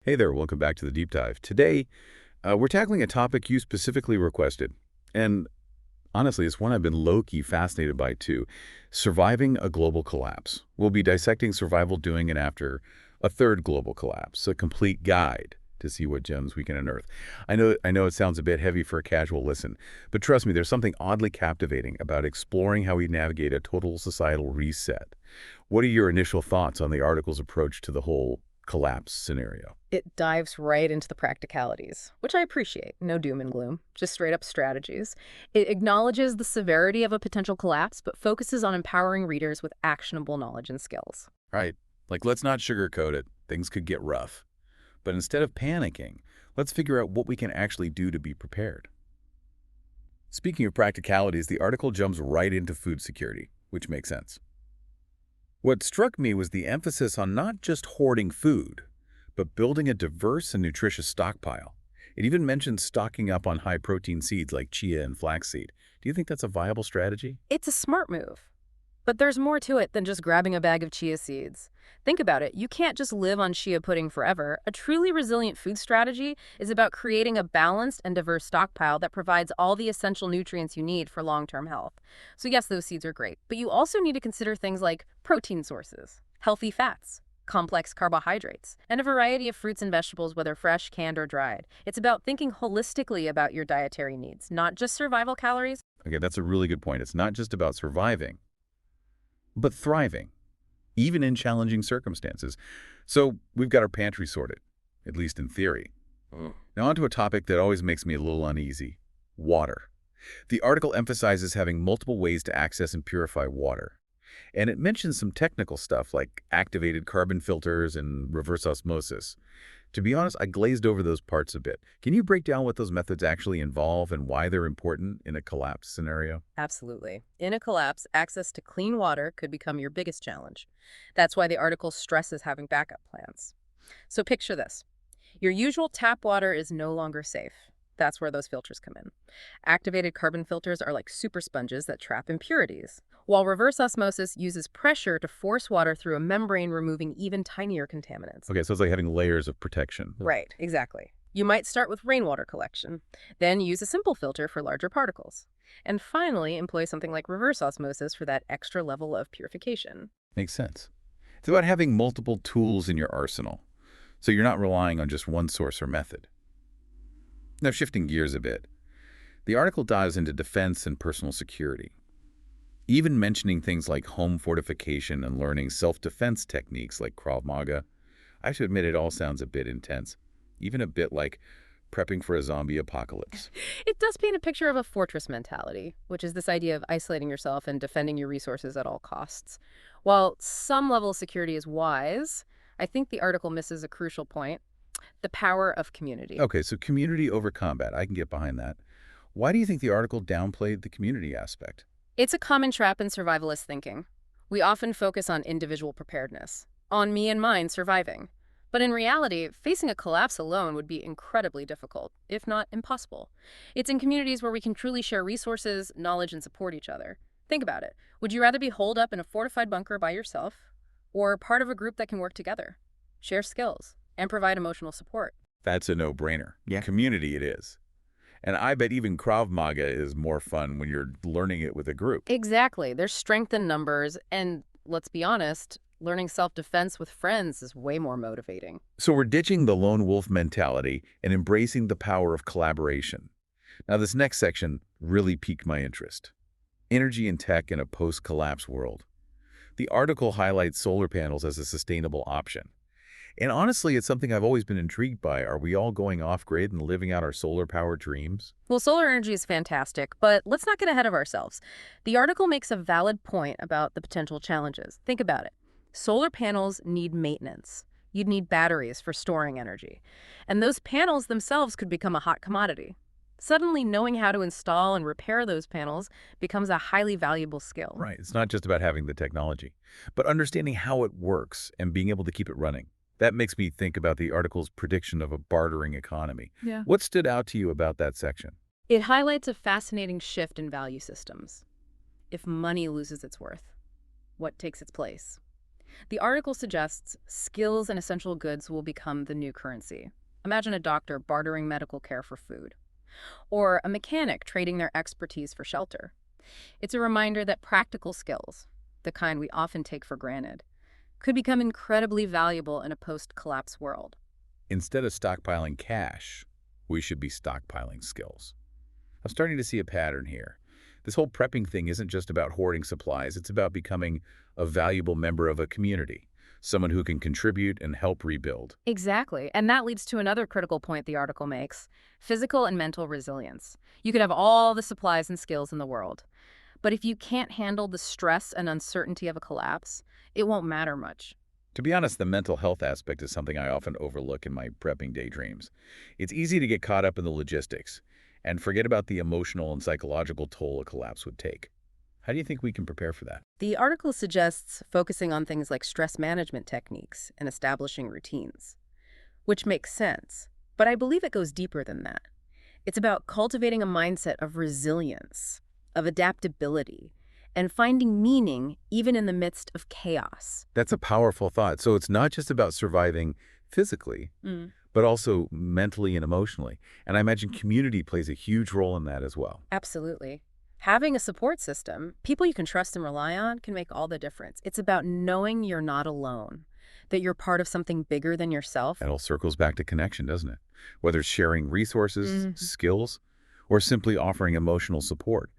Hey there, welcome back to the Deep Dive. Today, we're tackling a topic you specifically requested. And honestly, it's one I've been low-key fascinated by too. Surviving a global collapse. We'll be dissecting survival during and after a third global collapse, a complete guide to see what gems we can unearth. I know it sounds a bit heavy for a casual listen, but trust me, there's something oddly captivating about exploring how we navigate a total societal reset. What are your initial thoughts on the article's approach to the whole collapse scenario? It dives right into the practicalities, which I appreciate. No doom and gloom, just straight up strategies. It acknowledges the severity of a potential collapse, but focuses on empowering readers with actionable knowledge and skills. Right. Like, let's not sugarcoat it. Things could get rough. But instead of panicking, let's figure out what we can actually do to be prepared. Speaking of practicalities, the article jumps right into food security, which makes sense. What struck me was the emphasis on not just hoarding food, but building a diverse and nutritious stockpile. It even mentions stocking up on high-protein seeds like chia and flaxseed. Do you think that's a viable strategy? It's a smart move. But there's more to it than just grabbing a bag of chia seeds. Think about it. You can't just live on chia pudding forever. A truly resilient food strategy is about creating a balanced and diverse stockpile that provides all the essential nutrients you need for long-term health. So yes, those seeds are great, but you also need to consider things like protein sources, healthy fats, complex carbohydrates, and a variety of fruits and vegetables, whether fresh, canned, or dried. It's about thinking holistically about your dietary needs, not just survival calories. Okay, that's a really good point. It's not just about surviving, but thriving, even in challenging circumstances. So we've got our pantry sorted, at least in theory. Now onto a topic that always makes me a little uneasy: water. The article emphasizes having multiple ways to access and purify water. And it mentions some technical stuff like activated carbon filters and reverse osmosis. To be honest, I glazed over those parts a bit. Can you break down what those methods actually involve and why they're important in a collapse scenario? Absolutely. In a collapse, access to clean water could become your biggest challenge. That's why the article stresses having backup plans. So picture this. Your usual tap water is no longer safe. That's where those filters come in. Activated carbon filters are like super sponges that trap impurities, while reverse osmosis uses pressure to force water through a membrane, removing even tinier contaminants. Okay, so it's like having layers of protection. Right, exactly. You might start with rainwater collection, then use a simple filter for larger particles, and finally employ something like reverse osmosis for that extra level of purification. Makes sense. It's about having multiple tools in your arsenal, so you're not relying on just one source or method. Now, shifting gears a bit, the article dives into defense and personal security, even mentioning things like home fortification and learning self-defense techniques like Krav Maga. I have to admit, it all sounds a bit intense, even a bit like prepping for a zombie apocalypse. It does paint a picture of a fortress mentality, which is this idea of isolating yourself and defending your resources at all costs. While some level of security is wise, I think the article misses a crucial point: the power of community. Okay, so community over combat. I can get behind that. Why do you think the article downplayed the community aspect? It's a common trap in survivalist thinking. We often focus on individual preparedness, on me and mine surviving. But in reality, facing a collapse alone would be incredibly difficult, if not impossible. It's in communities where we can truly share resources, knowledge, and support each other. Think about it. Would you rather be holed up in a fortified bunker by yourself, or part of a group that can work together, share skills, and provide emotional support? That's a no-brainer. Yeah. Community it is. And I bet even Krav Maga is more fun when you're learning it with a group. Exactly. There's strength in numbers, and let's be honest, learning self-defense with friends is way more motivating. So we're ditching the lone wolf mentality and embracing the power of collaboration. Now this next section really piqued my interest: energy and tech in a post-collapse world. The article highlights solar panels as a sustainable option. And honestly, it's something I've always been intrigued by. Are we all going off-grid and living out our solar-powered dreams? Well, solar energy is fantastic, but let's not get ahead of ourselves. The article makes a valid point about the potential challenges. Think about it. Solar panels need maintenance. You'd need batteries for storing energy. And those panels themselves could become a hot commodity. Suddenly, knowing how to install and repair those panels becomes a highly valuable skill. Right. It's not just about having the technology, but understanding how it works and being able to keep it running. That makes me think about the article's prediction of a bartering economy. Yeah. What stood out to you about that section? It highlights a fascinating shift in value systems. If money loses its worth, what takes its place? The article suggests skills and essential goods will become the new currency. Imagine a doctor bartering medical care for food, or a mechanic trading their expertise for shelter. It's a reminder that practical skills, the kind we often take for granted, could become incredibly valuable in a post-collapse world. Instead of stockpiling cash, we should be stockpiling skills. I'm starting to see a pattern here. This whole prepping thing isn't just about hoarding supplies, it's about becoming a valuable member of a community, someone who can contribute and help rebuild. Exactly. And that leads to another critical point the article makes: physical and mental resilience. You could have all the supplies and skills in the world, but if you can't handle the stress and uncertainty of a collapse, it won't matter much. To be honest, the mental health aspect is something I often overlook in my prepping daydreams. It's easy to get caught up in the logistics and forget about the emotional and psychological toll a collapse would take. How do you think we can prepare for that? The article suggests focusing on things like stress management techniques and establishing routines, which makes sense, but I believe it goes deeper than that. It's about cultivating a mindset of resilience, of adaptability, and finding meaning even in the midst of chaos. That's a powerful thought. So it's not just about surviving physically, but also mentally and emotionally. And I imagine community plays a huge role in that as well. Absolutely. Having a support system, people you can trust and rely on, can make all the difference. It's about knowing you're not alone, that you're part of something bigger than yourself. It all circles back to connection, doesn't it? Whether it's sharing resources, skills, or simply offering emotional support.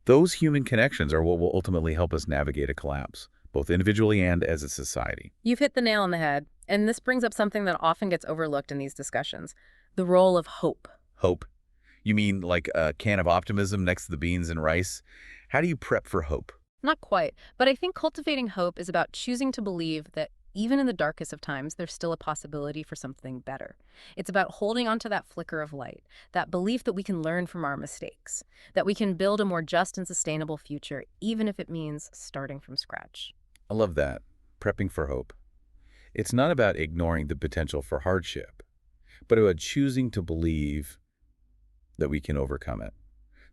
Those human connections are what will ultimately help us navigate a collapse, both individually and as a society. You've hit the nail on the head, and this brings up something that often gets overlooked in these discussions: the role of hope. Hope? You mean like a can of optimism next to the beans and rice? How do you prep for hope? Not quite, but I think cultivating hope is about choosing to believe that even in the darkest of times, there's still a possibility for something better. It's about holding on to that flicker of light, that belief that we can learn from our mistakes, that we can build a more just and sustainable future, even if it means starting from scratch. I love that. Prepping for hope. It's not about ignoring the potential for hardship, but about choosing to believe that we can overcome it,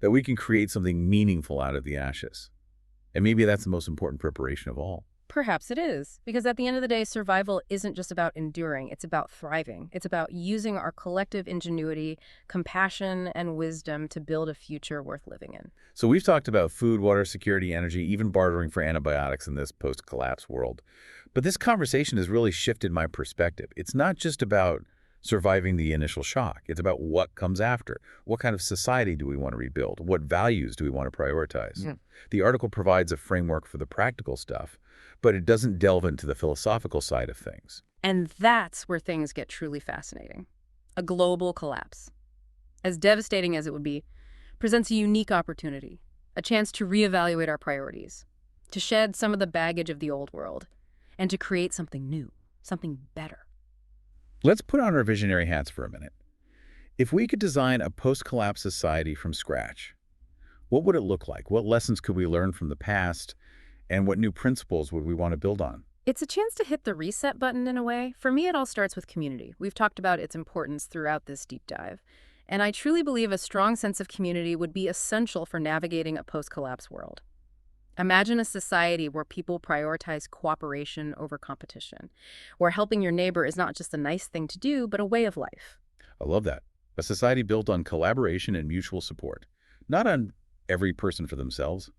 that we can create something meaningful out of the ashes. And maybe that's the most important preparation of all. Perhaps it is, because at the end of the day, survival isn't just about enduring, it's about thriving. It's about using our collective ingenuity, compassion, and wisdom to build a future worth living in. So we've talked about food, water, security, energy, even bartering for antibiotics in this post-collapse world. But this conversation has really shifted my perspective. It's not just about surviving the initial shock. It's about what comes after. What kind of society do we want to rebuild? What values do we want to prioritize? The article provides a framework for the practical stuff, but it doesn't delve into the philosophical side of things. And that's where things get truly fascinating. A global collapse, as devastating as it would be, presents a unique opportunity, a chance to reevaluate our priorities, to shed some of the baggage of the old world, and to create something new, something better. Let's put on our visionary hats for a minute. If we could design a post-collapse society from scratch, what would it look like? What lessons could we learn from the past? And what new principles would we want to build on? It's a chance to hit the reset button in a way. For me, it all starts with community. We've talked about its importance throughout this deep dive. And I truly believe a strong sense of community would be essential for navigating a post-collapse world. Imagine a society where people prioritize cooperation over competition, where helping your neighbor is not just a nice thing to do, but a way of life. I love that. A society built on collaboration and mutual support, not on every person for themselves.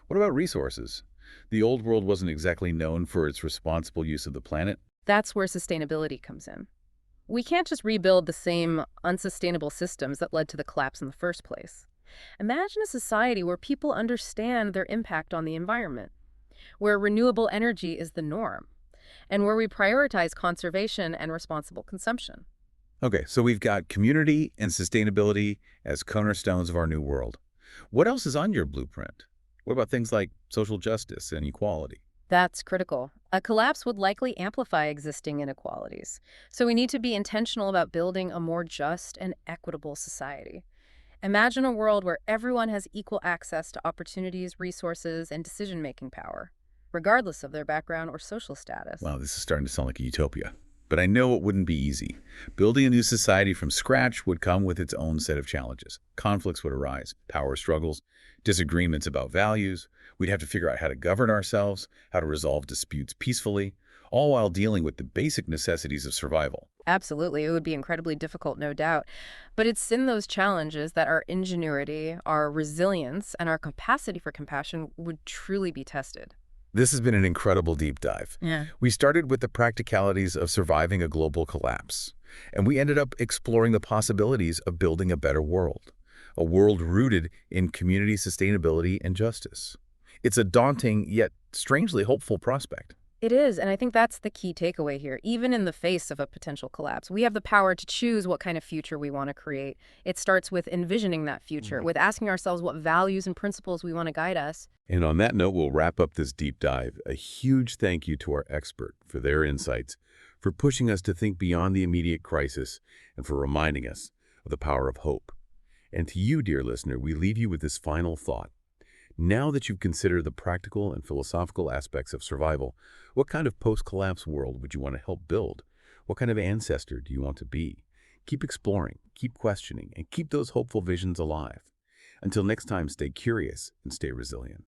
What about resources? The old world wasn't exactly known for its responsible use of the planet. That's where sustainability comes in. We can't just rebuild the same unsustainable systems that led to the collapse in the first place. Imagine a society where people understand their impact on the environment, where renewable energy is the norm, and where we prioritize conservation and responsible consumption. Okay, so we've got community and sustainability as cornerstones of our new world. What else is on your blueprint? What about things like social justice and equality? That's critical. A collapse would likely amplify existing inequalities, so we need to be intentional about building a more just and equitable society. Imagine a world where everyone has equal access to opportunities, resources, and decision-making power, regardless of their background or social status. Wow, this is starting to sound like a utopia. But I know it wouldn't be easy. Building a new society from scratch would come with its own set of challenges. Conflicts would arise, power struggles, disagreements about values. We'd have to figure out how to govern ourselves, how to resolve disputes peacefully. all while dealing with the basic necessities of survival. Absolutely. It would be incredibly difficult, no doubt. But it's in those challenges that our ingenuity, our resilience, and our capacity for compassion would truly be tested. This has been an incredible deep dive. Yeah. We started with the practicalities of surviving a global collapse, and we ended up exploring the possibilities of building a better world, a world rooted in community sustainability and justice. It's a daunting yet strangely hopeful prospect. It is, and I think that's the key takeaway here. Even in the face of a potential collapse, we have the power to choose what kind of future we want to create. It starts with envisioning that future, with asking ourselves what values and principles we want to guide us. And on that note, we'll wrap up this deep dive. A huge thank you to our expert for their insights, for pushing us to think beyond the immediate crisis, and for reminding us of the power of hope. And to you, dear listener, we leave you with this final thought. Now that you've considered the practical and philosophical aspects of survival, what kind of post-collapse world would you want to help build? What kind of ancestor do you want to be? Keep exploring, keep questioning, and keep those hopeful visions alive. Until next time, stay curious and stay resilient.